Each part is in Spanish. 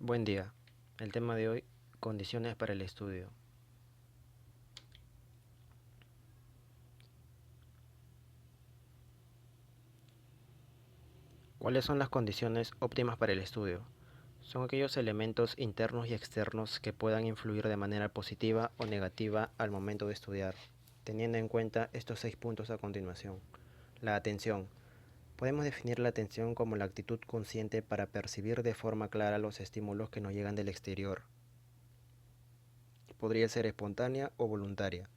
Buen día. El tema de hoy, condiciones para el estudio. ¿Cuáles son las condiciones óptimas para el estudio? Son aquellos elementos internos y externos que puedan influir de manera positiva o negativa al momento de estudiar, teniendo en cuenta estos 6 puntos a continuación. La atención. Podemos definir la atención como la actitud consciente para percibir de forma clara los estímulos que nos llegan del exterior. Podría ser espontánea o voluntaria.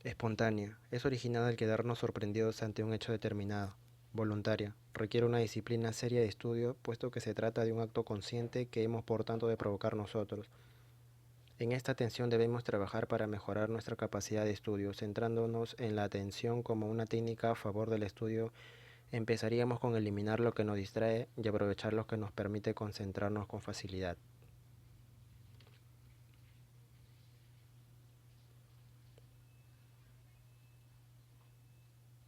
Espontánea. Es originada al quedarnos sorprendidos ante un hecho determinado. Voluntaria. Requiere una disciplina seria de estudio, puesto que se trata de un acto consciente que hemos por tanto de provocar nosotros. En esta atención debemos trabajar para mejorar nuestra capacidad de estudio, centrándonos en la atención como una técnica a favor del estudio. Empezaríamos con eliminar lo que nos distrae y aprovechar lo que nos permite concentrarnos con facilidad.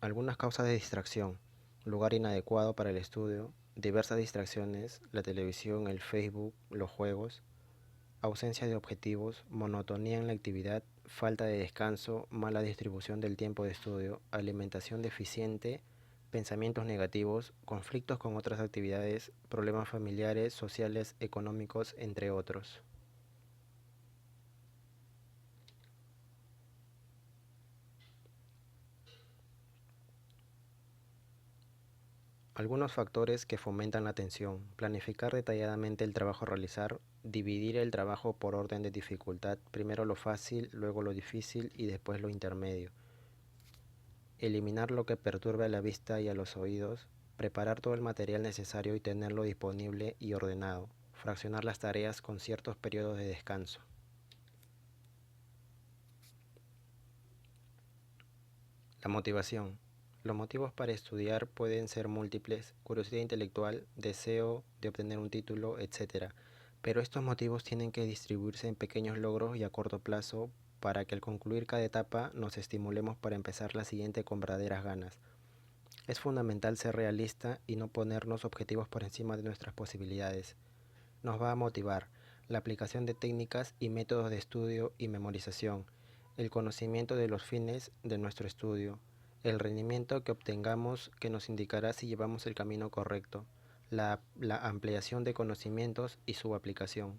Algunas causas de distracción: lugar inadecuado para el estudio, diversas distracciones, la televisión, el Facebook, los juegos, ausencia de objetivos, monotonía en la actividad, falta de descanso, mala distribución del tiempo de estudio, alimentación deficiente, pensamientos negativos, conflictos con otras actividades, problemas familiares, sociales, económicos, entre otros. Algunos factores que fomentan la atención: planificar detalladamente el trabajo a realizar, dividir el trabajo por orden de dificultad, primero lo fácil, luego lo difícil y después lo intermedio, eliminar lo que perturbe a la vista y a los oídos, preparar todo el material necesario y tenerlo disponible y ordenado, fraccionar las tareas con ciertos periodos de descanso. La motivación. Los motivos para estudiar pueden ser múltiples: curiosidad intelectual, deseo de obtener un título, etc. Pero estos motivos tienen que distribuirse en pequeños logros y a corto plazo para que al concluir cada etapa nos estimulemos para empezar la siguiente con verdaderas ganas. Es fundamental ser realista y no ponernos objetivos por encima de nuestras posibilidades. Nos va a motivar la aplicación de técnicas y métodos de estudio y memorización, el conocimiento de los fines de nuestro estudio, el rendimiento que obtengamos que nos indicará si llevamos el camino correcto, la ampliación de conocimientos y su aplicación.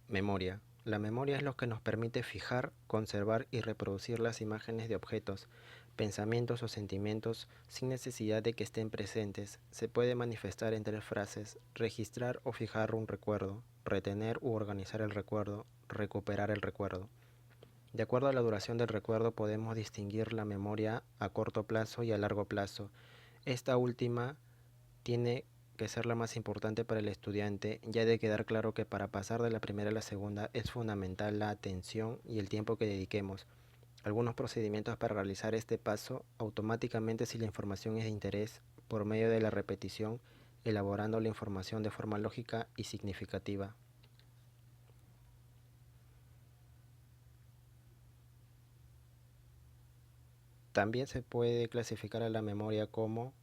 Memoria. La memoria es lo que nos permite fijar, conservar y reproducir las imágenes de objetos, pensamientos o sentimientos sin necesidad de que estén presentes. Se puede manifestar en 3 frases: registrar o fijar un recuerdo, retener u organizar el recuerdo, recuperar el recuerdo. De acuerdo a la duración del recuerdo podemos distinguir la memoria a corto plazo y a largo plazo. Esta última tiene que ser la más importante para el estudiante, ya de quedar claro que para pasar de la primera a la segunda es fundamental la atención y el tiempo que dediquemos. Algunos procedimientos para realizar este paso automáticamente si la información es de interés, por medio de la repetición, elaborando la información de forma lógica y significativa. También se puede clasificar a la memoria como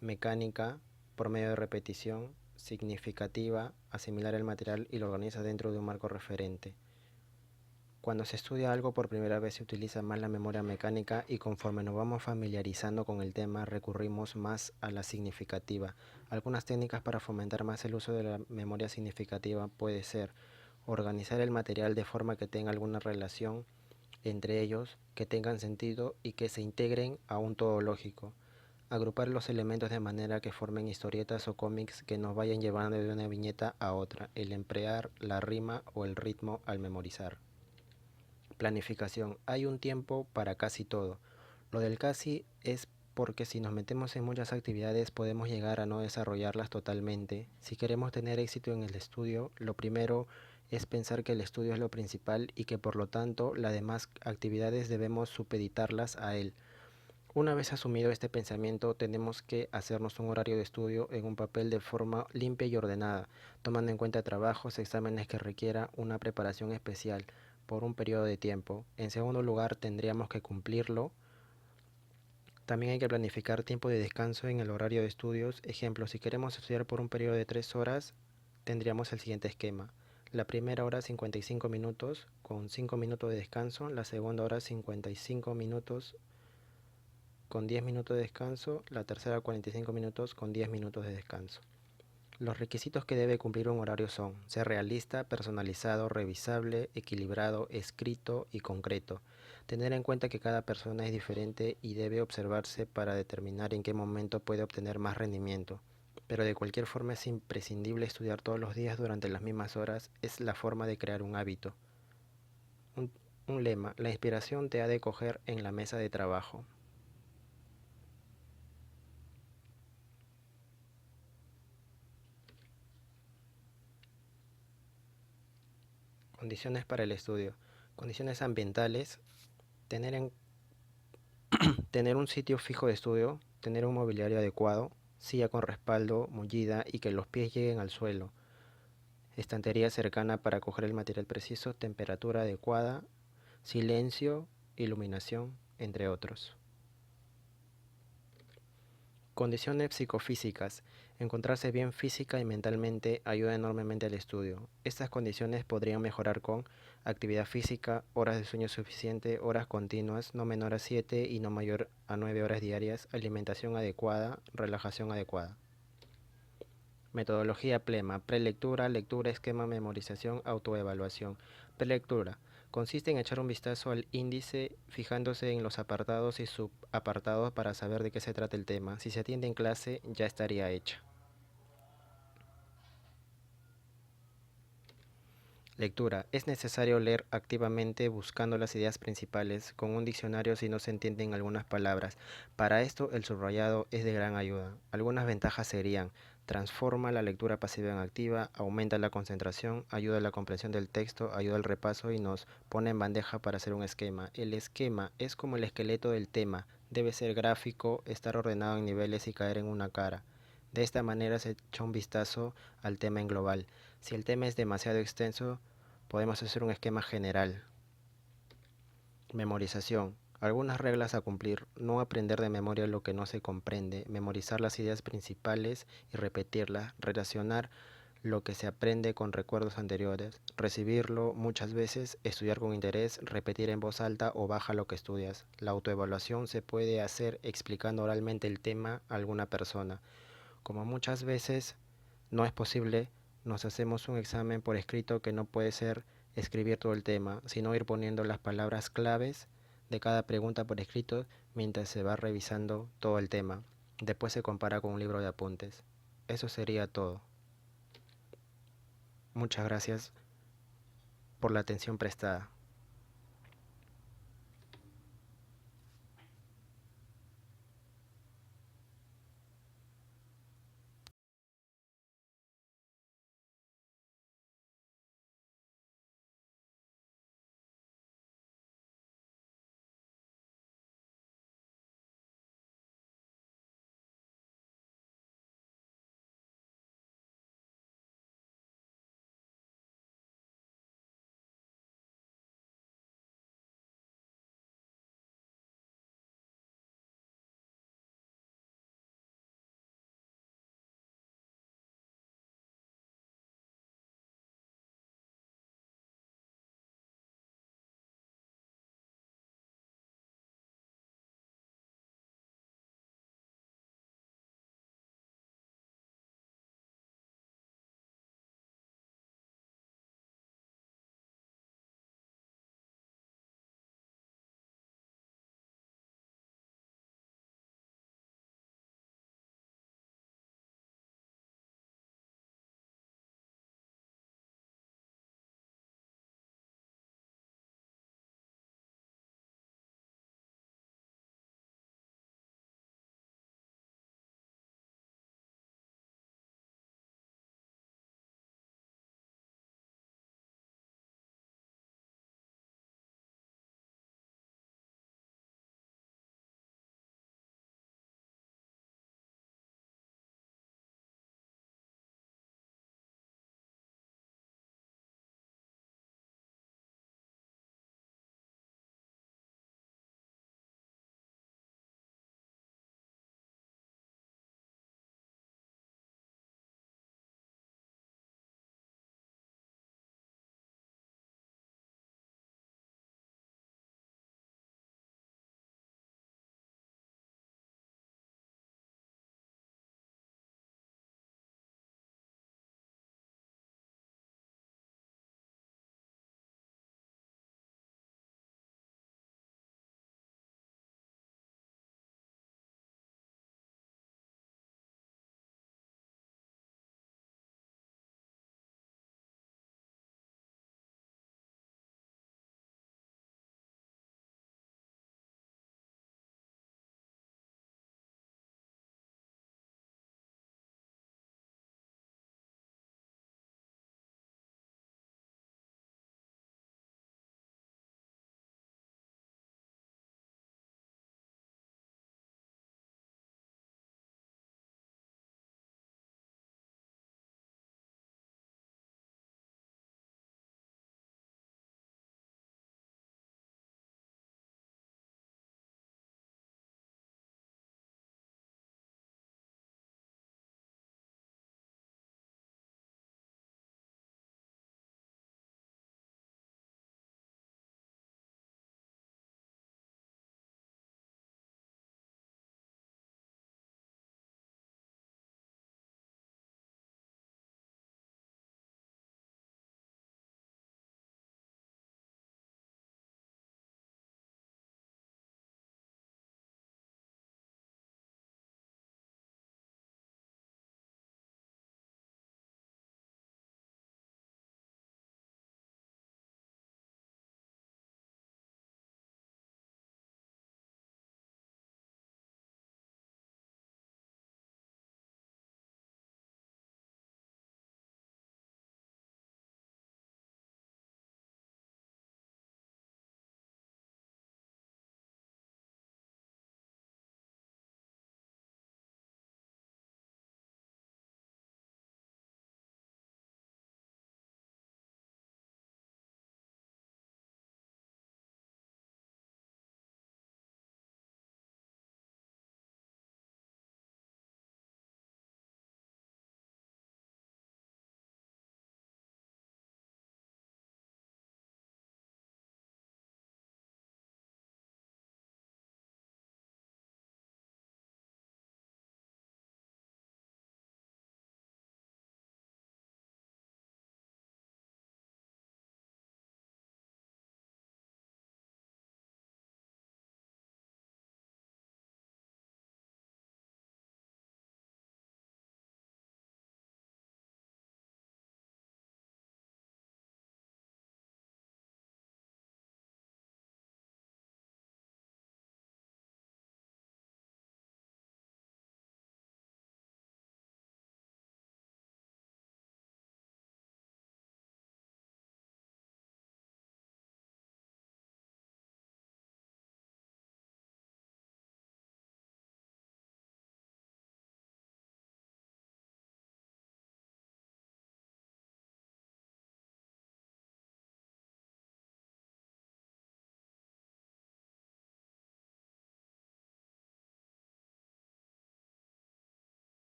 mecánica, por medio de repetición; significativa, asimilar el material y lo organiza dentro de un marco referente. Cuando se estudia algo por primera vez se utiliza más la memoria mecánica y conforme nos vamos familiarizando con el tema recurrimos más a la significativa. Algunas técnicas para fomentar más el uso de la memoria significativa puede ser organizar el material de forma que tenga alguna relación entre ellos, que tengan sentido y que se integren a un todo lógico. Agrupar los elementos de manera que formen historietas o cómics que nos vayan llevando de una viñeta a otra, el emplear la rima o el ritmo al memorizar. Planificación. Hay un tiempo para casi todo. Lo del casi es porque si nos metemos en muchas actividades podemos llegar a no desarrollarlas totalmente. Si queremos tener éxito en el estudio, lo primero es pensar que el estudio es lo principal y que por lo tanto las demás actividades debemos supeditarlas a él. Una vez asumido este pensamiento, tenemos que hacernos un horario de estudio en un papel de forma limpia y ordenada, tomando en cuenta trabajos, exámenes que requiera una preparación especial por un periodo de tiempo. En segundo lugar, tendríamos que cumplirlo También hay que planificar tiempo de descanso en el horario de estudios. Ejemplo, si queremos estudiar por un periodo de 3 horas, tendríamos el siguiente esquema. La primera hora 55 minutos con 5 minutos de descanso, la segunda hora 55 minutos con 10 minutos de descanso, la tercera 45 minutos con 10 minutos de descanso. Los requisitos que debe cumplir un horario son ser realista, personalizado, revisable, equilibrado, escrito y concreto. Tener en cuenta que cada persona es diferente y debe observarse para determinar en qué momento puede obtener más rendimiento. Pero de cualquier forma es imprescindible estudiar todos los días durante las mismas horas, es la forma de crear un hábito. Un, un lema, la inspiración te ha de coger en la mesa de trabajo. Condiciones para el estudio. Condiciones ambientales. Tener en Tener un sitio fijo de estudio, tener un mobiliario adecuado, silla con respaldo, mullida y que los pies lleguen al suelo, estantería cercana para coger el material preciso, temperatura adecuada, silencio, iluminación, entre otros. Condiciones psicofísicas. Encontrarse bien física y mentalmente ayuda enormemente al estudio. Estas condiciones podrían mejorar con actividad física, horas de sueño suficiente, horas continuas, no menor a 7 y no mayor a 9 horas diarias, alimentación adecuada, relajación adecuada. Metodología PLEMA, prelectura, lectura, esquema, memorización, autoevaluación. Prelectura. Consiste en echar un vistazo al índice fijándose en los apartados y subapartados para saber de qué se trata el tema. Si se atiende en clase, ya estaría hecha. Lectura. Es necesario leer activamente buscando las ideas principales con un diccionario si no se entienden algunas palabras. Para esto el subrayado es de gran ayuda. Algunas ventajas serían: transforma la lectura pasiva en activa, aumenta la concentración, ayuda a la comprensión del texto, ayuda al repaso y nos pone en bandeja para hacer un esquema. El esquema es como el esqueleto del tema. Debe ser gráfico, estar ordenado en niveles y caer en una cara. De esta manera se echa un vistazo al tema en global. Si el tema es demasiado extenso, podemos hacer un esquema general. Memorización. Algunas reglas a cumplir. No aprender de memoria lo que no se comprende. Memorizar las ideas principales y repetirlas. Relacionar lo que se aprende con recuerdos anteriores. Recibirlo muchas veces. Estudiar con interés. Repetir en voz alta o baja lo que estudias. La autoevaluación se puede hacer explicando oralmente el tema a alguna persona. Como muchas veces no es posible, nos hacemos un examen por escrito que no puede ser escribir todo el tema, sino ir poniendo las palabras claves de cada pregunta por escrito mientras se va revisando todo el tema. Después se compara con un libro de apuntes. Eso sería todo. Muchas gracias por la atención prestada.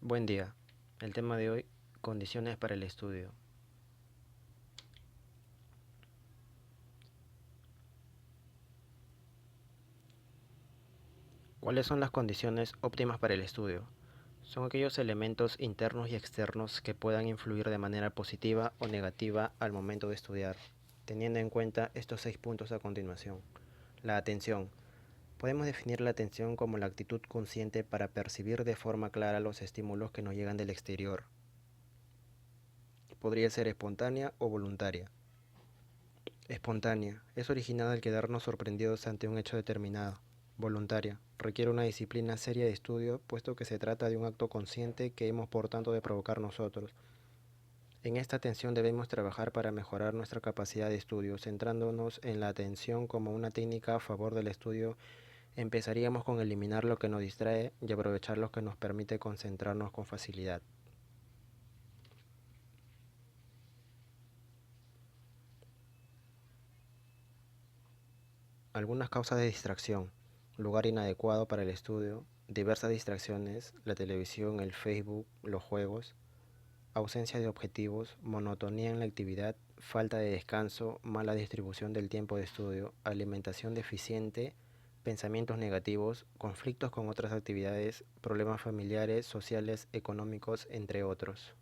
Buen día. El tema de hoy, condiciones para el estudio. ¿Cuáles son las condiciones óptimas para el estudio? Son aquellos elementos internos y externos que puedan influir de manera positiva o negativa al momento de estudiar, teniendo en cuenta estos 6 puntos a continuación. La atención. Podemos definir la atención como la actitud consciente para percibir de forma clara los estímulos que nos llegan del exterior. Podría ser espontánea o voluntaria. Espontánea. Es originada al quedarnos sorprendidos ante un hecho determinado. Voluntaria. Requiere una disciplina seria de estudio, puesto que se trata de un acto consciente que hemos por tanto de provocar nosotros. En esta atención debemos trabajar para mejorar nuestra capacidad de estudio, centrándonos en la atención como una técnica a favor del estudio. Empezaríamos con eliminar lo que nos distrae y aprovechar lo que nos permite concentrarnos con facilidad. Algunas causas de distracción: lugar inadecuado para el estudio, diversas distracciones, la televisión, el Facebook, los juegos, ausencia de objetivos, monotonía en la actividad, falta de descanso, mala distribución del tiempo de estudio, alimentación deficiente, pensamientos negativos, conflictos con otras actividades, problemas familiares, sociales, económicos, entre otros.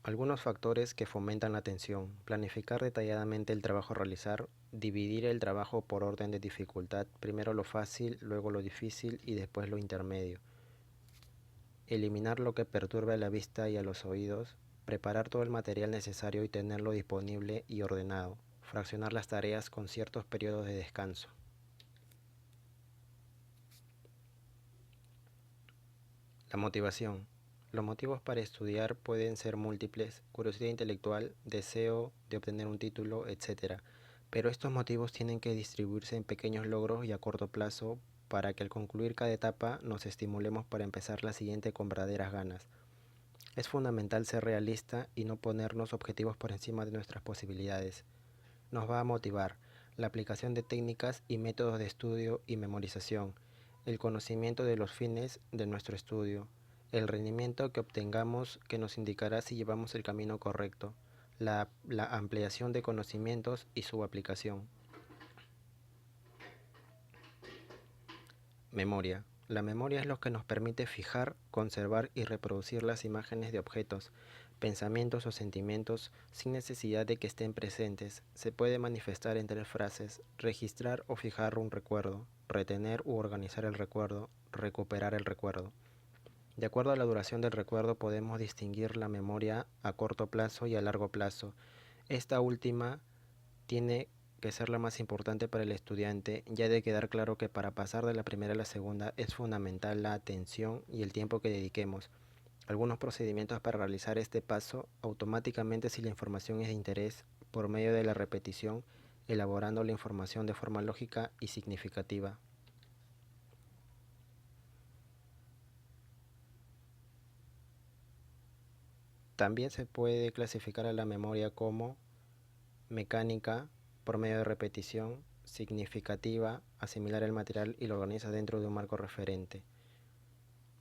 Algunos factores que fomentan la atención: planificar detalladamente el trabajo a realizar, dividir el trabajo por orden de dificultad, primero lo fácil, luego lo difícil y después lo intermedio, eliminar lo que perturbe a la vista y a los oídos, preparar todo el material necesario y tenerlo disponible y ordenado, fraccionar las tareas con ciertos periodos de descanso. La motivación. Los motivos para estudiar pueden ser múltiples: curiosidad intelectual, deseo de obtener un título, etc. Pero estos motivos tienen que distribuirse en pequeños logros y a corto plazo para que al concluir cada etapa nos estimulemos para empezar la siguiente con verdaderas ganas. Es fundamental ser realista y no ponernos objetivos por encima de nuestras posibilidades. Nos va a motivar la aplicación de técnicas y métodos de estudio y memorización, el conocimiento de los fines de nuestro estudio, el rendimiento que obtengamos que nos indicará si llevamos el camino correcto, la ampliación de conocimientos y su aplicación. Memoria. La memoria es lo que nos permite fijar, conservar y reproducir las imágenes de objetos, pensamientos o sentimientos sin necesidad de que estén presentes. Se puede manifestar en 3 frases: registrar o fijar un recuerdo, retener u organizar el recuerdo, recuperar el recuerdo. De acuerdo a la duración del recuerdo podemos distinguir la memoria a corto plazo y a largo plazo. Esta última tiene que ser la más importante para el estudiante, ya de quedar claro que para pasar de la primera a la segunda es fundamental la atención y el tiempo que dediquemos. Algunos procedimientos para realizar este paso automáticamente si la información es de interés, por medio de la repetición, elaborando la información de forma lógica y significativa. También se puede clasificar a la memoria como mecánica, por medio de repetición; significativa, asimilar el material y lo organiza dentro de un marco referente.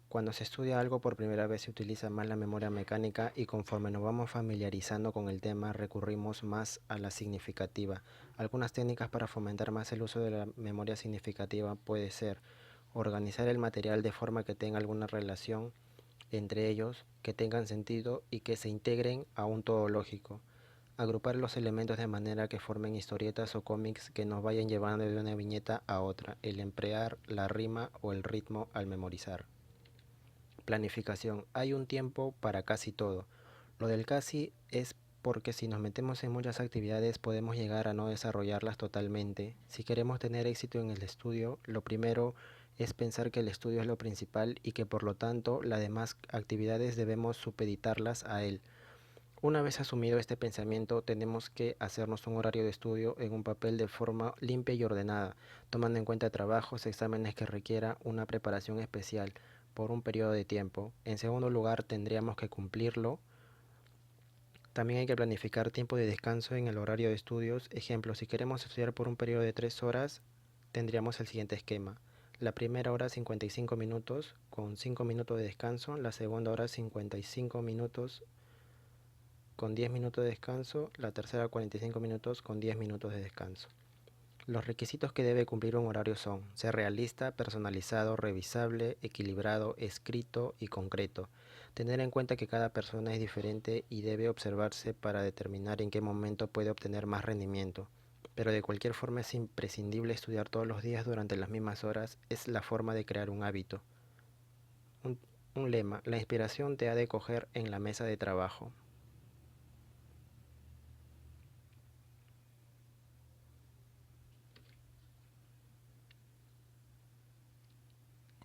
Cuando se estudia algo por primera vez se utiliza más la memoria mecánica y conforme nos vamos familiarizando con el tema recurrimos más a la significativa. Algunas técnicas para fomentar más el uso de la memoria significativa puede ser organizar el material de forma que tenga alguna relación entre ellos, que tengan sentido y que se integren a un todo lógico. Agrupar los elementos de manera que formen historietas o cómics que nos vayan llevando de una viñeta a otra, el emplear la rima o el ritmo al memorizar. Planificación. Hay un tiempo para casi todo. Lo del casi es porque si nos metemos en muchas actividades podemos llegar a no desarrollarlas totalmente. Si queremos tener éxito en el estudio, lo primero es pensar que el estudio es lo principal y que por lo tanto las demás actividades debemos supeditarlas a él. Una vez asumido este pensamiento, tenemos que hacernos un horario de estudio en un papel de forma limpia y ordenada, tomando en cuenta trabajos, exámenes que requiera una preparación especial por un periodo de tiempo. En segundo lugar, tendríamos que cumplirlo También hay que planificar tiempo de descanso en el horario de estudios. Ejemplo, si queremos estudiar por un periodo de 3 horas, tendríamos el siguiente esquema. La primera hora 55 minutos con 5 minutos de descanso, la segunda hora 55 minutos con 10 minutos de descanso, la tercera 45 minutos con 10 minutos de descanso. Los requisitos que debe cumplir un horario son ser realista, personalizado, revisable, equilibrado, escrito y concreto. Tener en cuenta que cada persona es diferente y debe observarse para determinar en qué momento puede obtener más rendimiento. Pero de cualquier forma es imprescindible estudiar todos los días durante las mismas horas, es la forma de crear un hábito. Un, un lema, la inspiración te ha de coger en la mesa de trabajo.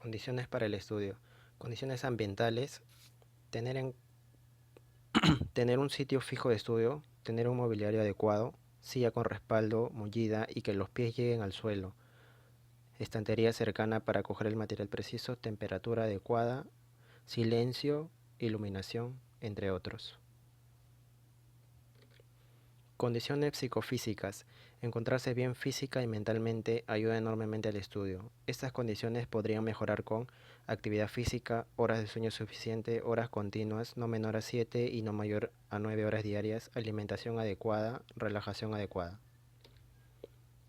Condiciones para el estudio. Condiciones ambientales. Tener en Tener un sitio fijo de estudio, tener un mobiliario adecuado, silla con respaldo, mullida y que los pies lleguen al suelo, estantería cercana para coger el material preciso, temperatura adecuada, silencio, iluminación, entre otros. Condiciones psicofísicas. Encontrarse bien física y mentalmente ayuda enormemente al estudio. Estas condiciones podrían mejorar con actividad física, horas de sueño suficiente, horas continuas, no menor a 7 y no mayor a 9 horas diarias, alimentación adecuada, relajación adecuada.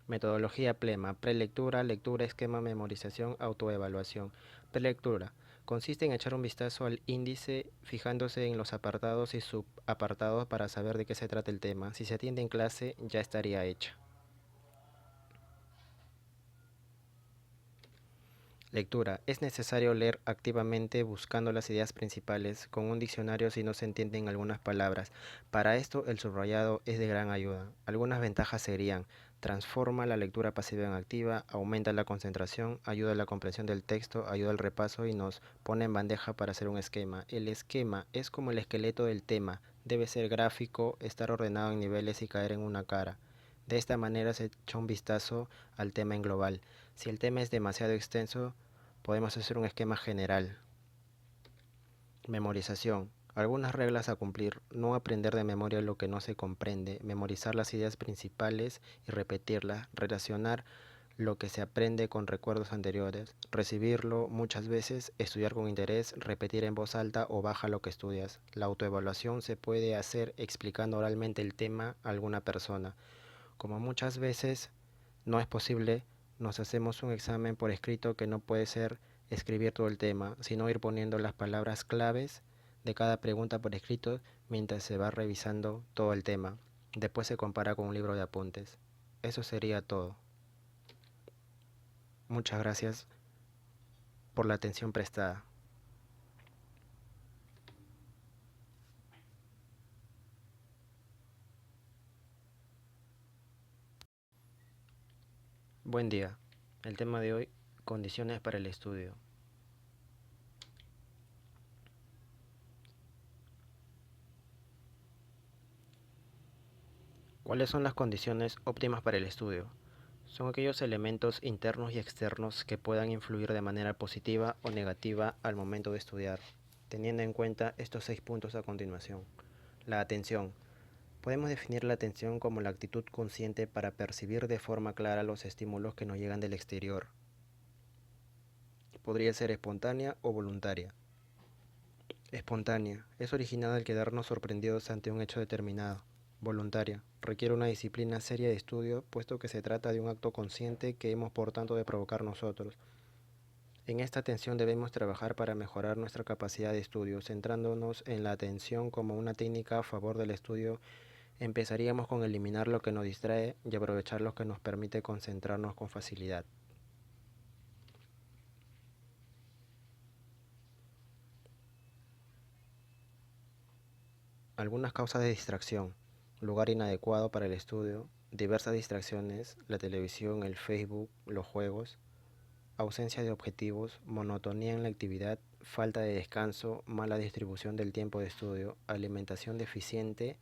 Metodología PLEMA, prelectura, lectura, esquema, memorización, autoevaluación. Prelectura. Consiste en echar un vistazo al índice fijándose en los apartados y subapartados para saber de qué se trata el tema. Si se atiende en clase, ya estaría hecha. Lectura. Es necesario leer activamente buscando las ideas principales con un diccionario si no se entienden algunas palabras. Para esto el subrayado es de gran ayuda. Algunas ventajas serían: transforma la lectura pasiva en activa, aumenta la concentración, ayuda a la comprensión del texto, ayuda al repaso y nos pone en bandeja para hacer un esquema. El esquema es como el esqueleto del tema. Debe ser gráfico, estar ordenado en niveles y caer en una cara. De esta manera se echa un vistazo al tema en global. Si el tema es demasiado extenso, podemos hacer un esquema general. Memorización. Algunas reglas a cumplir. No aprender de memoria lo que no se comprende. Memorizar las ideas principales y repetirlas. Relacionar lo que se aprende con recuerdos anteriores. Recibirlo muchas veces. Estudiar con interés. Repetir en voz alta o baja lo que estudias. La autoevaluación se puede hacer explicando oralmente el tema a alguna persona. Como muchas veces no es posible, nos hacemos un examen por escrito que no puede ser escribir todo el tema, sino ir poniendo las palabras claves de cada pregunta por escrito mientras se va revisando todo el tema. Después se compara con un libro de apuntes. Eso sería todo. Muchas gracias por la atención prestada. Buen día. El tema de hoy, condiciones para el estudio. ¿Cuáles son las condiciones óptimas para el estudio? Son aquellos elementos internos y externos que puedan influir de manera positiva o negativa al momento de estudiar, teniendo en cuenta estos 6 puntos a continuación. La atención. Podemos definir la atención como la actitud consciente para percibir de forma clara los estímulos que nos llegan del exterior. Podría ser espontánea o voluntaria. Espontánea. Es originada al quedarnos sorprendidos ante un hecho determinado. Voluntaria. Requiere una disciplina seria de estudio, puesto que se trata de un acto consciente que hemos por tanto de provocar nosotros. En esta atención debemos trabajar para mejorar nuestra capacidad de estudio, centrándonos en la atención como una técnica a favor del estudio. Empezaríamos con eliminar lo que nos distrae y aprovechar lo que nos permite concentrarnos con facilidad. Algunas causas de distracción: lugar inadecuado para el estudio, diversas distracciones, la televisión, el Facebook, los juegos, ausencia de objetivos, monotonía en la actividad, falta de descanso, mala distribución del tiempo de estudio, alimentación deficiente,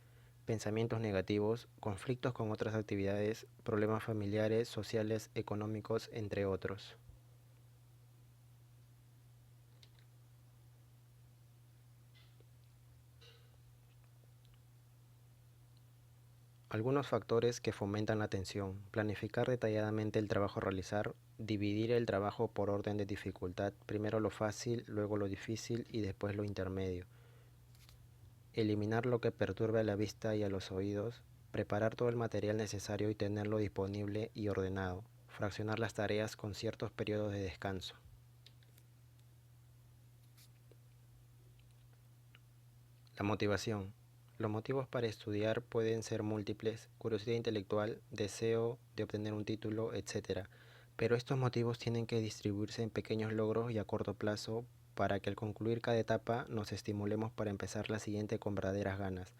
pensamientos negativos, conflictos con otras actividades, problemas familiares, sociales, económicos, entre otros. Algunos factores que fomentan la atención: planificar detalladamente el trabajo a realizar, dividir el trabajo por orden de dificultad, primero lo fácil, luego lo difícil y después lo intermedio, eliminar lo que perturbe a la vista y a los oídos, preparar todo el material necesario y tenerlo disponible y ordenado, fraccionar las tareas con ciertos periodos de descanso. La motivación. Los motivos para estudiar pueden ser múltiples: curiosidad intelectual, deseo de obtener un título, etc. Pero estos motivos tienen que distribuirse en pequeños logros y a corto plazo para que al concluir cada etapa nos estimulemos para empezar la siguiente con verdaderas ganas.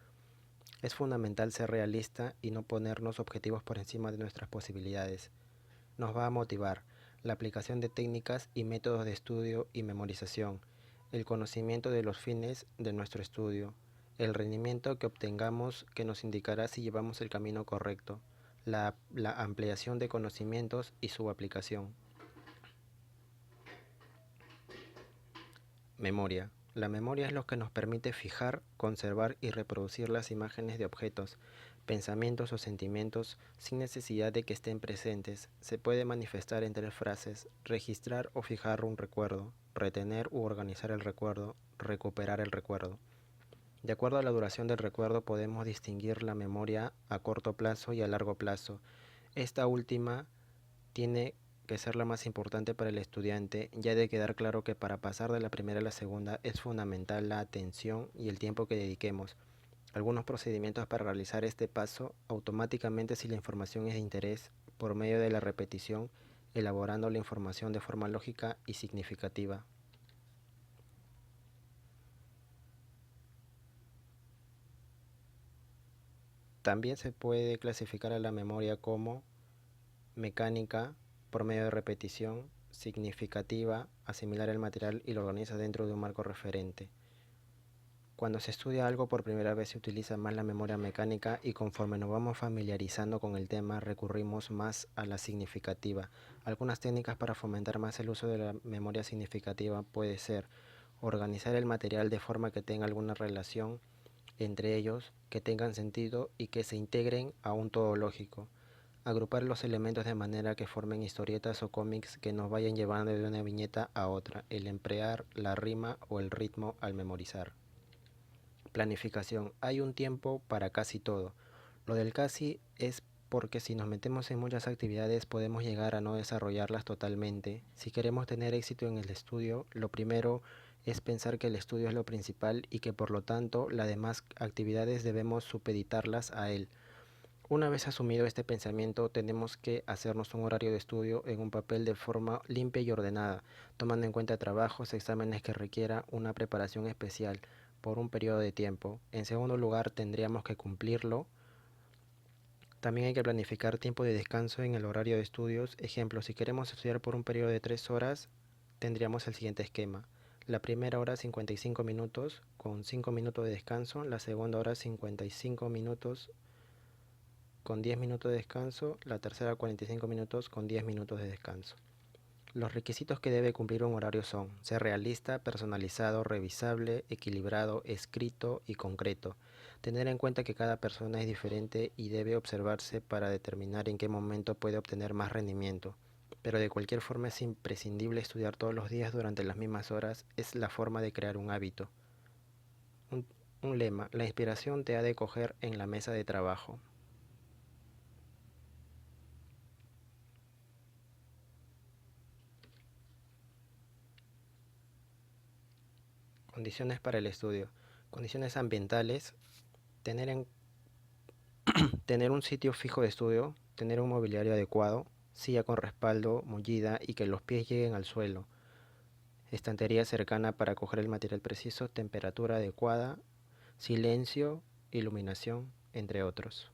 Es fundamental ser realista y no ponernos objetivos por encima de nuestras posibilidades. Nos va a motivar la aplicación de técnicas y métodos de estudio y memorización, el conocimiento de los fines de nuestro estudio, el rendimiento que obtengamos que nos indicará si llevamos el camino correcto, la ampliación de conocimientos y su aplicación. Memoria. La memoria es lo que nos permite fijar, conservar y reproducir las imágenes de objetos, pensamientos o sentimientos sin necesidad de que estén presentes. Se puede manifestar en tres frases: registrar o fijar un recuerdo, retener u organizar el recuerdo, recuperar el recuerdo. De acuerdo a la duración del recuerdo podemos distinguir la memoria a corto plazo y a largo plazo. Esta última tiene que ser la más importante para el estudiante, ya de quedar claro que para pasar de la primera a la segunda es fundamental la atención y el tiempo que dediquemos. Algunos procedimientos para realizar este paso automáticamente si la información es de interés, por medio de la repetición, elaborando la información de forma lógica y significativa. También se puede clasificar a la memoria como mecánica, por medio de repetición, significativa, asimilar el material y lo organiza dentro de un marco referente. Cuando se estudia algo por primera vez se utiliza más la memoria mecánica y conforme nos vamos familiarizando con el tema recurrimos más a la significativa. Algunas técnicas para fomentar más el uso de la memoria significativa puede ser organizar el material de forma que tenga alguna relación entre ellos, que tengan sentido y que se integren a un todo lógico. Agrupar los elementos de manera que formen historietas o cómics que nos vayan llevando de una viñeta a otra, el emplear la rima o el ritmo al memorizar. Planificación. Hay un tiempo para casi todo. Lo del casi es porque si nos metemos en muchas actividades podemos llegar a no desarrollarlas totalmente. Si queremos tener éxito en el estudio, lo primero es pensar que el estudio es lo principal y que por lo tanto las demás actividades debemos supeditarlas a él. Una vez asumido este pensamiento, tenemos que hacernos un horario de estudio en un papel de forma limpia y ordenada, tomando en cuenta trabajos, exámenes que requiera una preparación especial por un periodo de tiempo. En segundo lugar, tendríamos que cumplirlo. También hay que planificar tiempo de descanso en el horario de estudios. Ejemplo, si queremos estudiar por un periodo de 3 horas, tendríamos el siguiente esquema. La primera hora 55 minutos con 5 minutos de descanso, la segunda hora 55 minutos con 10 minutos de descanso, la tercera 45 minutos con 10 minutos de descanso. Los requisitos que debe cumplir un horario son: ser realista, personalizado, revisable, equilibrado, escrito y concreto. Tener en cuenta que cada persona es diferente y debe observarse para determinar en qué momento puede obtener más rendimiento. Pero de cualquier forma es imprescindible estudiar todos los días durante las mismas horas, es la forma de crear un hábito. Un, un lema: la inspiración te ha de coger en la mesa de trabajo. Condiciones para el estudio. Condiciones ambientales: tener, en, tener un sitio fijo de estudio, tener un mobiliario adecuado, silla con respaldo, mullida y que los pies lleguen al suelo, estantería cercana para coger el material preciso, temperatura adecuada, silencio, iluminación, entre otros.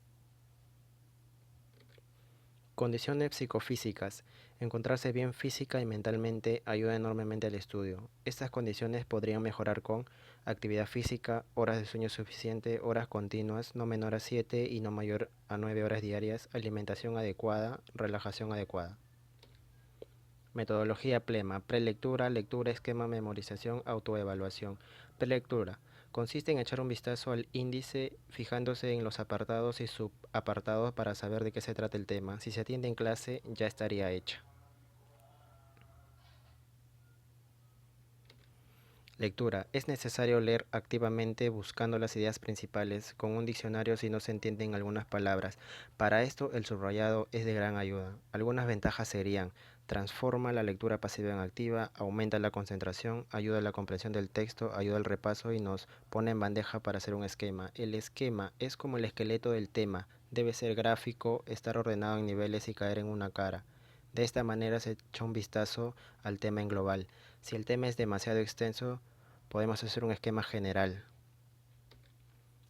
Condiciones psicofísicas. Encontrarse bien física y mentalmente ayuda enormemente al estudio. Estas condiciones podrían mejorar con actividad física, horas de sueño suficiente, horas continuas, no menor a 7 y no mayor a 9 horas diarias, alimentación adecuada, relajación adecuada. Metodología PLEMA: prelectura, lectura, esquema, memorización, autoevaluación. Prelectura: Consiste en echar un vistazo al índice fijándose en los apartados y subapartados para saber de qué se trata el tema. Si se atiende en clase, ya estaría hecha. Lectura. Es necesario leer activamente buscando las ideas principales, con un diccionario si no se entienden algunas palabras. Para esto, el subrayado es de gran ayuda. Algunas ventajas serían: transforma la lectura pasiva en activa, aumenta la concentración, ayuda a la comprensión del texto, ayuda al repaso y nos pone en bandeja para hacer un esquema. El esquema es como el esqueleto del tema. Debe ser gráfico, estar ordenado en niveles y caer en una cara. De esta manera se echa un vistazo al tema en global. Si el tema es demasiado extenso, podemos hacer un esquema general.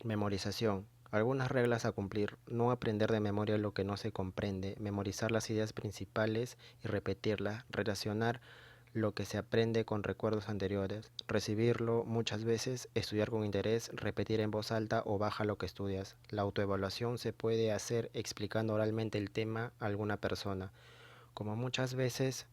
Memorización. Algunas reglas a cumplir. No aprender de memoria lo que no se comprende. Memorizar las ideas principales y repetirlas. Relacionar lo que se aprende con recuerdos anteriores. Recibirlo muchas veces. Estudiar con interés. Repetir en voz alta o baja lo que estudias. La autoevaluación se puede hacer explicando oralmente el tema a alguna persona. Como muchas veces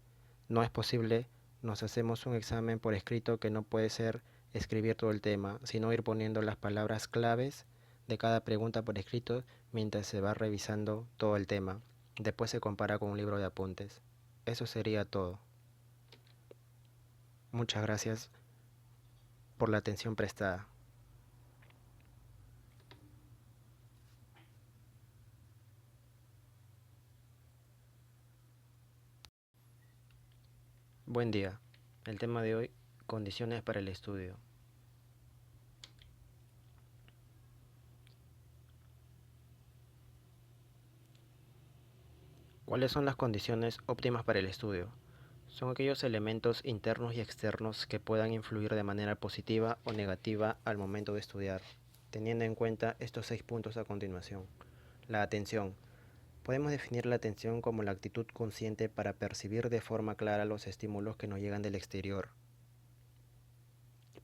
no es posible, nos hacemos un examen por escrito que no puede ser escribir todo el tema, sino ir poniendo las palabras claves de cada pregunta por escrito mientras se va revisando todo el tema. Después se compara con un libro de apuntes. Eso sería todo. Muchas gracias por la atención prestada. Buen día. El tema de hoy: condiciones para el estudio. ¿Cuáles son las condiciones óptimas para el estudio? Son aquellos elementos internos y externos que puedan influir de manera positiva o negativa al momento de estudiar, teniendo en cuenta estos 6 puntos a continuación. La atención. Podemos definir la atención como la actitud consciente para percibir de forma clara los estímulos que nos llegan del exterior.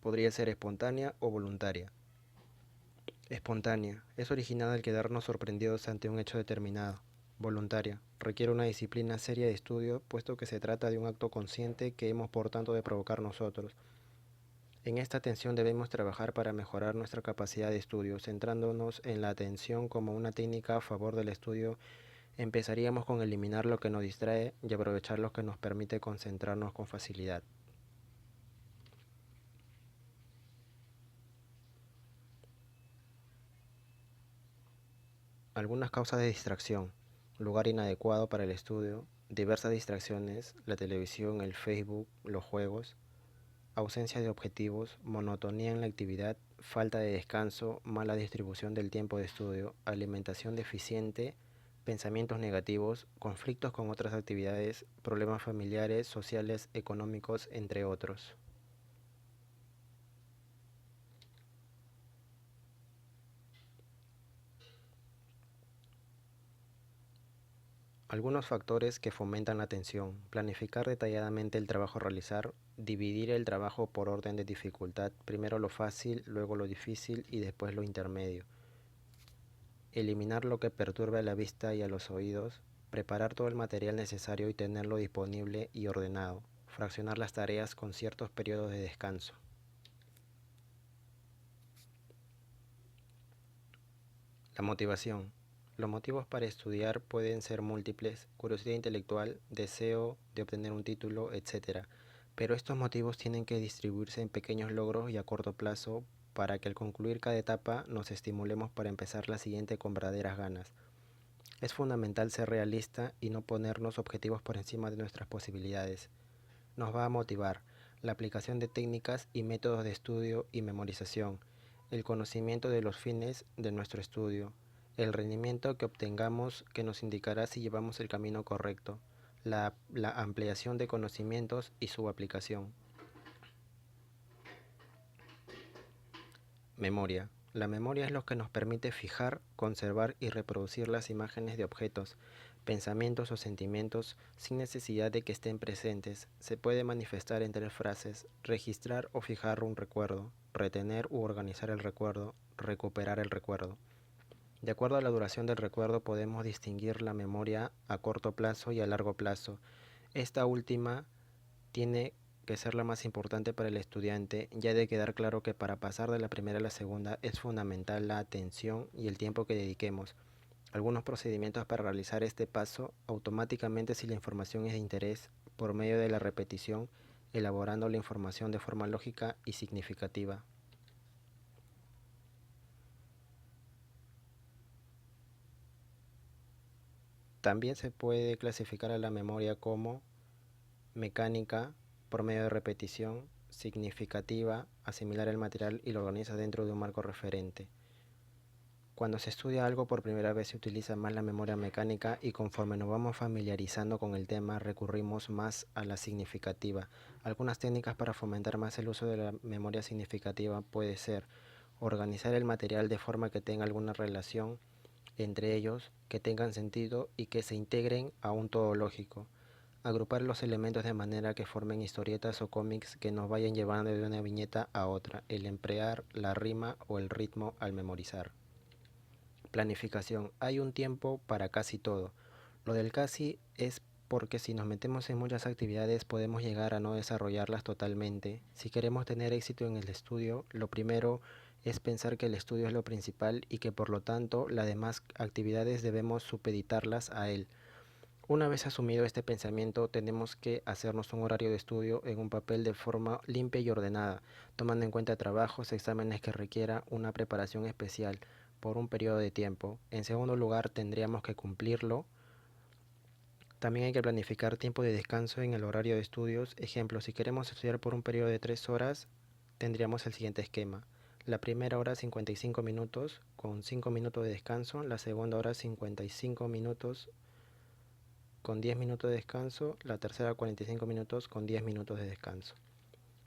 Podría ser espontánea o voluntaria. Espontánea. Es originada al quedarnos sorprendidos ante un hecho determinado. Voluntaria. Requiere una disciplina seria de estudio, puesto que se trata de un acto consciente que hemos por tanto de provocar nosotros. En esta atención debemos trabajar para mejorar nuestra capacidad de estudio, centrándonos en la atención como una técnica a favor del estudio. Empezaríamos con eliminar lo que nos distrae y aprovechar lo que nos permite concentrarnos con facilidad. Algunas causas de distracción: lugar inadecuado para el estudio, diversas distracciones, la televisión, el Facebook, los juegos, ausencia de objetivos, monotonía en la actividad, falta de descanso, mala distribución del tiempo de estudio, alimentación deficiente, pensamientos negativos, conflictos con otras actividades, problemas familiares, sociales, económicos, entre otros. Algunos factores que fomentan la atención: planificar detalladamente el trabajo a realizar, dividir el trabajo por orden de dificultad, primero lo fácil, luego lo difícil y después lo intermedio, eliminar lo que perturbe a la vista y a los oídos, preparar todo el material necesario y tenerlo disponible y ordenado, fraccionar las tareas con ciertos periodos de descanso. La motivación. Los motivos para estudiar pueden ser múltiples: curiosidad intelectual, deseo de obtener un título, etc. Pero estos motivos tienen que distribuirse en pequeños logros y a corto plazo para que al concluir cada etapa nos estimulemos para empezar la siguiente con verdaderas ganas. Es fundamental ser realista y no ponernos objetivos por encima de nuestras posibilidades. Nos va a motivar la aplicación de técnicas y métodos de estudio y memorización, el conocimiento de los fines de nuestro estudio, el rendimiento que obtengamos que nos indicará si llevamos el camino correcto, la ampliación de conocimientos y su aplicación. Memoria. La memoria es lo que nos permite fijar, conservar y reproducir las imágenes de objetos, pensamientos o sentimientos sin necesidad de que estén presentes. Se puede manifestar en 3 frases: registrar o fijar un recuerdo, retener u organizar el recuerdo, recuperar el recuerdo. De acuerdo a la duración del recuerdo podemos distinguir la memoria a corto plazo y a largo plazo. Esta última tiene que ser la más importante para el estudiante, ya de quedar claro que para pasar de la primera a la segunda es fundamental la atención y el tiempo que dediquemos. Algunos procedimientos para realizar este paso automáticamente si la información es de interés por medio de la repetición, elaborando la información de forma lógica y significativa. También se puede clasificar a la memoria como mecánica, por medio de repetición, significativa, asimilar el material y lo organiza dentro de un marco referente. Cuando se estudia algo por primera vez se utiliza más la memoria mecánica y conforme nos vamos familiarizando con el tema recurrimos más a la significativa. Algunas técnicas para fomentar más el uso de la memoria significativa puede ser organizar el material de forma que tenga alguna relación entre ellos, que tengan sentido y que se integren a un todo lógico. Agrupar los elementos de manera que formen historietas o cómics que nos vayan llevando de una viñeta a otra, el emplear la rima o el ritmo al memorizar. Planificación. Hay un tiempo para casi todo. Lo del casi es porque si nos metemos en muchas actividades podemos llegar a no desarrollarlas totalmente. Si queremos tener éxito en el estudio, lo primero es pensar que el estudio es lo principal y que por lo tanto las demás actividades debemos supeditarlas a él. Una vez asumido este pensamiento, tenemos que hacernos un horario de estudio en un papel de forma limpia y ordenada, tomando en cuenta trabajos, exámenes que requiera una preparación especial por un periodo de tiempo. En segundo lugar, tendríamos que cumplirlo. También hay que planificar tiempo de descanso en el horario de estudios. Ejemplo, si queremos estudiar por un periodo de 3 horas, tendríamos el siguiente esquema. La primera hora 55 minutos con 5 minutos de descanso, la segunda hora 55 minutos con 10 minutos de descanso, la tercera 45 minutos con 10 minutos de descanso.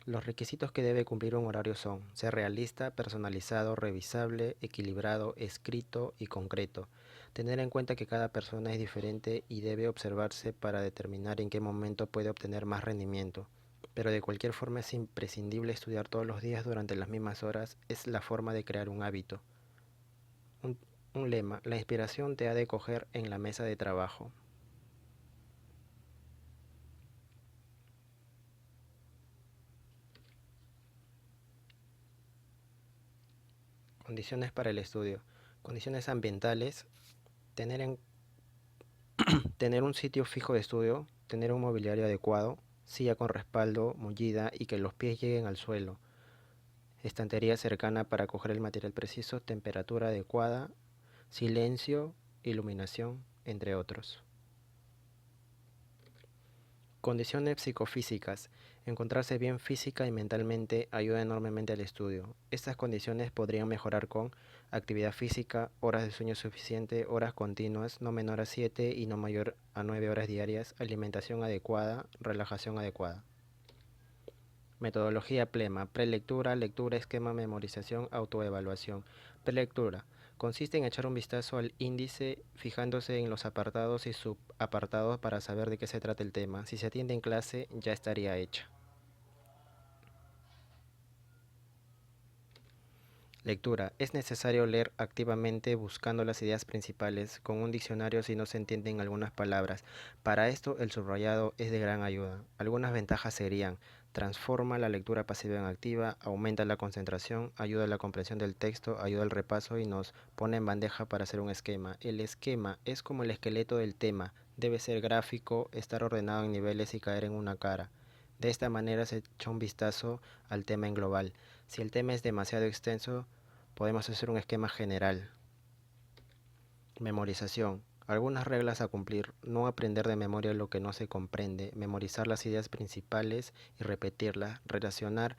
Los requisitos que debe cumplir un horario son ser realista, personalizado, revisable, equilibrado, escrito y concreto. Tener en cuenta que cada persona es diferente y debe observarse para determinar en qué momento puede obtener más rendimiento. Pero de cualquier forma es imprescindible estudiar todos los días durante las mismas horas, es la forma de crear un hábito. Un, un lema, la inspiración te ha de coger en la mesa de trabajo. Condiciones para el estudio. Condiciones ambientales. Tener, en, tener un sitio fijo de estudio. Tener un mobiliario adecuado. Silla con respaldo, mullida y que los pies lleguen al suelo. Estantería cercana para coger el material preciso. Temperatura adecuada. Silencio, iluminación, entre otros. Condiciones psicofísicas. Encontrarse bien física y mentalmente ayuda enormemente al estudio. Estas condiciones podrían mejorar con actividad física, horas de sueño suficiente, horas continuas, no menor a 7 y no mayor a 9 horas diarias, alimentación adecuada, relajación adecuada. Metodología PLEMA, prelectura, lectura, esquema, memorización, autoevaluación. Prelectura. Consiste en echar un vistazo al índice fijándose en los apartados y subapartados para saber de qué se trata el tema. Si se atiende en clase, ya estaría hecha. Lectura. Es necesario leer activamente buscando las ideas principales con un diccionario si no se entienden algunas palabras. Para esto el subrayado es de gran ayuda. Algunas ventajas serían: transforma la lectura pasiva en activa, aumenta la concentración, ayuda a la comprensión del texto, ayuda al repaso y nos pone en bandeja para hacer un esquema. El esquema es como el esqueleto del tema. Debe ser gráfico, estar ordenado en niveles y caer en una cara. De esta manera se echa un vistazo al tema en global. Si el tema es demasiado extenso, podemos hacer un esquema general. Memorización. Algunas reglas a cumplir. No aprender de memoria lo que no se comprende. Memorizar las ideas principales y repetirlas. Relacionar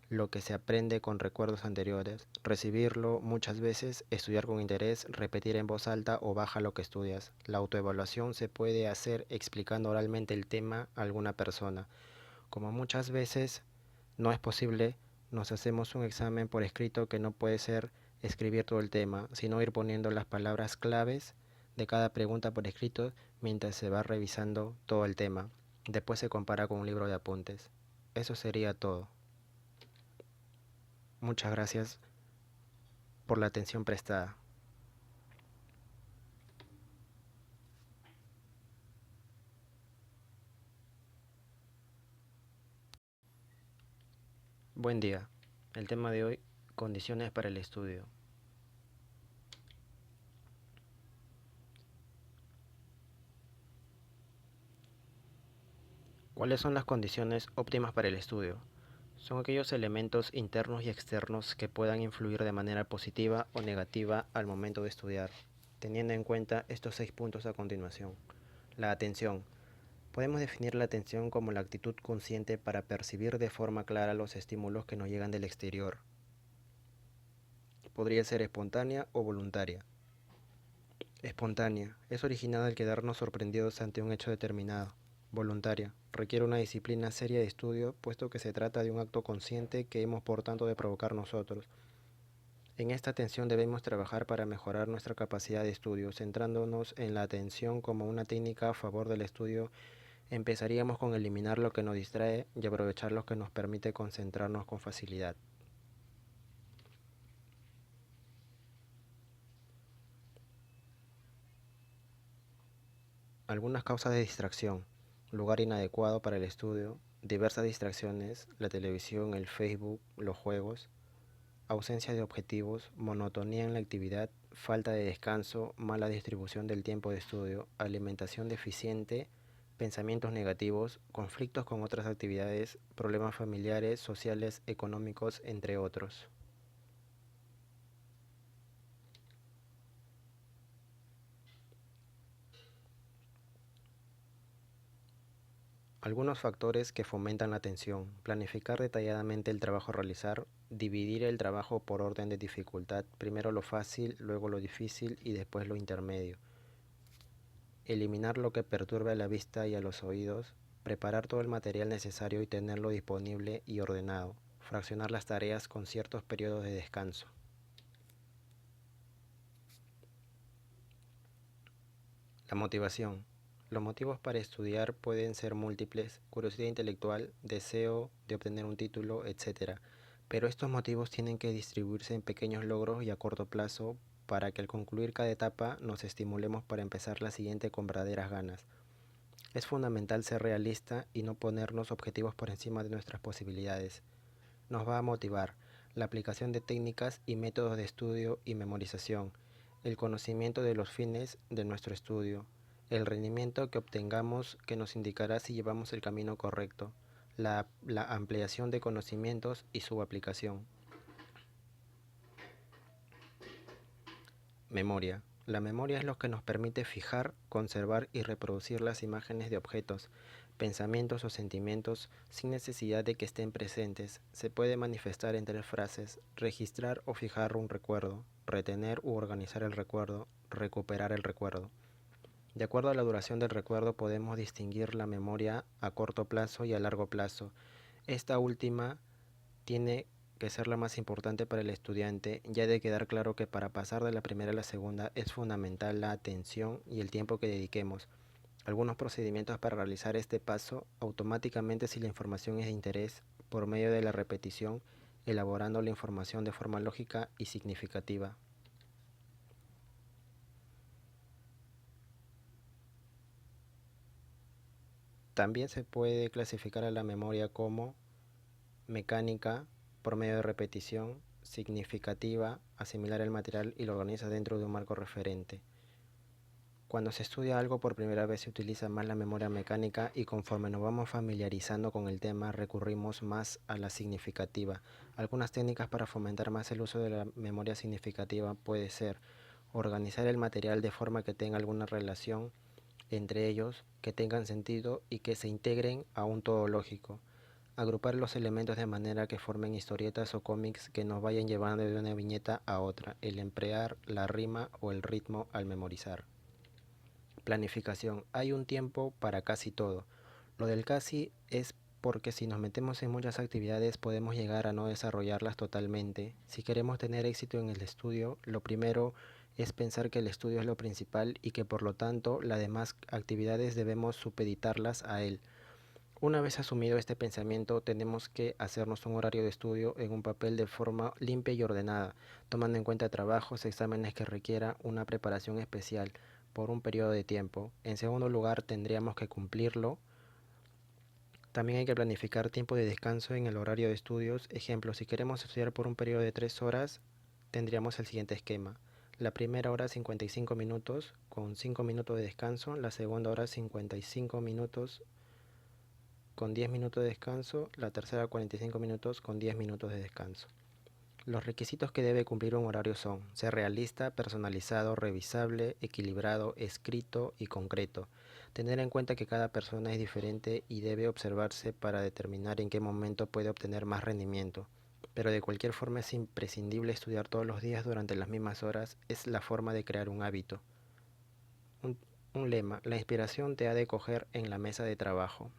lo que se aprende con recuerdos anteriores. Recibirlo muchas veces. Estudiar con interés. Repetir en voz alta o baja lo que estudias. La autoevaluación se puede hacer explicando oralmente el tema a alguna persona. Como muchas veces no es posible, nos hacemos un examen por escrito que no puede ser escribir todo el tema, sino ir poniendo las palabras claves de cada pregunta por escrito mientras se va revisando todo el tema. Después se compara con un libro de apuntes. Eso sería todo. Muchas gracias por la atención prestada. Buen día. El tema de hoy, condiciones para el estudio. ¿Cuáles son las condiciones óptimas para el estudio? Son aquellos elementos internos y externos que puedan influir de manera positiva o negativa al momento de estudiar, teniendo en cuenta estos 6 puntos a continuación. La atención. Podemos definir la atención como la actitud consciente para percibir de forma clara los estímulos que nos llegan del exterior. Podría ser espontánea o voluntaria. Espontánea. Es originada al quedarnos sorprendidos ante un hecho determinado. Voluntaria. Requiere una disciplina seria de estudio, puesto que se trata de un acto consciente que hemos por tanto de provocar nosotros. En esta atención debemos trabajar para mejorar nuestra capacidad de estudio, centrándonos en la atención como una técnica a favor del estudio. Empezaríamos con eliminar lo que nos distrae y aprovechar lo que nos permite concentrarnos con facilidad. Algunas causas de distracción: lugar inadecuado para el estudio, diversas distracciones, la televisión, el Facebook, los juegos, ausencia de objetivos, monotonía en la actividad, falta de descanso, mala distribución del tiempo de estudio, alimentación deficiente, pensamientos negativos, conflictos con otras actividades, problemas familiares, sociales, económicos, entre otros. Algunos factores que fomentan la atención: planificar detalladamente el trabajo a realizar, dividir el trabajo por orden de dificultad, primero lo fácil, luego lo difícil y después lo intermedio, eliminar lo que perturbe a la vista y a los oídos, preparar todo el material necesario y tenerlo disponible y ordenado, fraccionar las tareas con ciertos periodos de descanso. La motivación. Los motivos para estudiar pueden ser múltiples: curiosidad intelectual, deseo de obtener un título, etc. Pero estos motivos tienen que distribuirse en pequeños logros y a corto plazo para que al concluir cada etapa nos estimulemos para empezar la siguiente con verdaderas ganas. Es fundamental ser realista y no ponernos objetivos por encima de nuestras posibilidades. Nos va a motivar la aplicación de técnicas y métodos de estudio y memorización, el conocimiento de los fines de nuestro estudio, el rendimiento que obtengamos que nos indicará si llevamos el camino correcto, la ampliación de conocimientos y su aplicación. Memoria. La memoria es lo que nos permite fijar, conservar y reproducir las imágenes de objetos, pensamientos o sentimientos sin necesidad de que estén presentes. Se puede manifestar en 3 frases: registrar o fijar un recuerdo, retener u organizar el recuerdo, recuperar el recuerdo. De acuerdo a la duración del recuerdo podemos distinguir la memoria a corto plazo y a largo plazo. Esta última tiene que ser la más importante para el estudiante, ya de quedar claro que para pasar de la primera a la segunda es fundamental la atención y el tiempo que dediquemos. Algunos procedimientos para realizar este paso automáticamente si la información es de interés, por medio de la repetición, elaborando la información de forma lógica y significativa. También se puede clasificar a la memoria como mecánica, por medio de repetición, significativa, asimilar el material y lo organiza dentro de un marco referente. Cuando se estudia algo por primera vez se utiliza más la memoria mecánica y conforme nos vamos familiarizando con el tema recurrimos más a la significativa. Algunas técnicas para fomentar más el uso de la memoria significativa puede ser organizar el material de forma que tenga alguna relación entre ellos, que tengan sentido y que se integren a un todo lógico. Agrupar los elementos de manera que formen historietas o cómics que nos vayan llevando de una viñeta a otra, el emplear la rima o el ritmo al memorizar. Planificación. Hay un tiempo para casi todo. Lo del casi es porque si nos metemos en muchas actividades podemos llegar a no desarrollarlas totalmente. Si queremos tener éxito en el estudio, lo primero es pensar que el estudio es lo principal y que por lo tanto las demás actividades debemos supeditarlas a él. Una vez asumido este pensamiento, tenemos que hacernos un horario de estudio en un papel de forma limpia y ordenada, tomando en cuenta trabajos, exámenes que requiera una preparación especial por un periodo de tiempo. En segundo lugar, tendríamos que cumplirlo También hay que planificar tiempo de descanso en el horario de estudios. Ejemplo, si queremos estudiar por un periodo de 3 horas, tendríamos el siguiente esquema. La primera hora 55 minutos con 5 minutos de descanso, la segunda hora 55 minutos con 10 minutos de descanso, la tercera 45 minutos con 10 minutos de descanso. Los requisitos que debe cumplir un horario son ser realista, personalizado, revisable, equilibrado, escrito y concreto. Tener en cuenta que cada persona es diferente y debe observarse para determinar en qué momento puede obtener más rendimiento. Pero de cualquier forma es imprescindible estudiar todos los días durante las mismas horas, es la forma de crear un hábito. Un, un lema, la inspiración te ha de coger en la mesa de trabajo.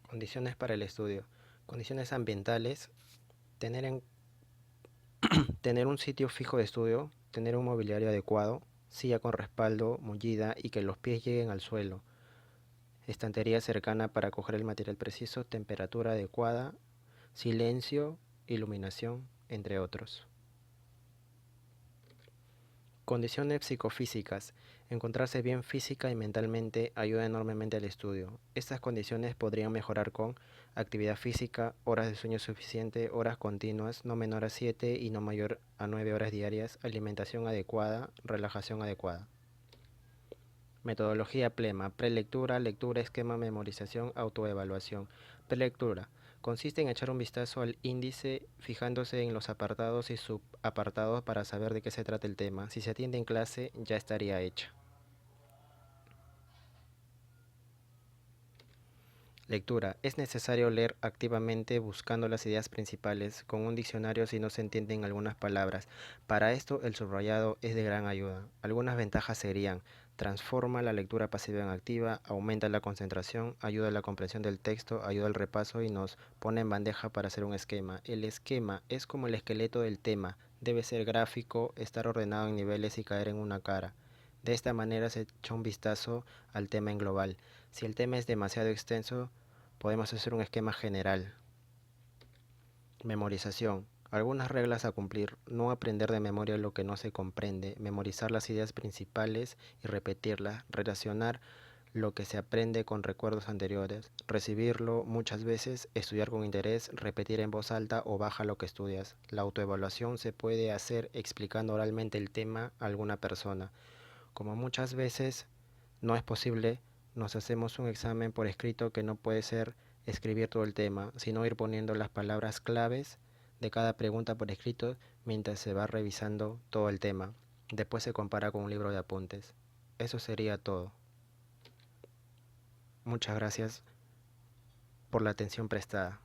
Condiciones para el estudio. Condiciones ambientales. Tener en Tener un sitio fijo de estudio, tener un mobiliario adecuado, silla con respaldo, mullida y que los pies lleguen al suelo, estantería cercana para coger el material preciso, temperatura adecuada, silencio, iluminación, entre otros. Condiciones psicofísicas. Encontrarse bien física y mentalmente ayuda enormemente al estudio. Estas condiciones podrían mejorar con actividad física, horas de sueño suficiente, horas continuas, no menor a 7 y no mayor a 9 horas diarias, alimentación adecuada, relajación adecuada. Metodología PLEMA, prelectura, lectura, esquema, memorización, autoevaluación. Prelectura. Consiste en echar un vistazo al índice fijándose en los apartados y subapartados para saber de qué se trata el tema. Si se atiende en clase, ya estaría hecha. Lectura. Es necesario leer activamente buscando las ideas principales con un diccionario si no se entienden algunas palabras. Para esto el subrayado es de gran ayuda. Algunas ventajas serían: transforma la lectura pasiva en activa, aumenta la concentración, ayuda a la comprensión del texto, ayuda al repaso y nos pone en bandeja para hacer un esquema. El esquema es como el esqueleto del tema. Debe ser gráfico, estar ordenado en niveles y caer en una cara. De esta manera se echa un vistazo al tema en global. Si el tema es demasiado extenso, podemos hacer un esquema general. Memorización. Algunas reglas a cumplir. No aprender de memoria lo que no se comprende. Memorizar las ideas principales y repetirlas. Relacionar lo que se aprende con recuerdos anteriores. Recibirlo muchas veces. Estudiar con interés. Repetir en voz alta o baja lo que estudias. La autoevaluación se puede hacer explicando oralmente el tema a alguna persona. Como muchas veces no es posible, nos hacemos un examen por escrito que no puede ser escribir todo el tema, sino ir poniendo las palabras claves de cada pregunta por escrito mientras se va revisando todo el tema. Después se compara con un libro de apuntes. Eso sería todo. Muchas gracias por la atención prestada.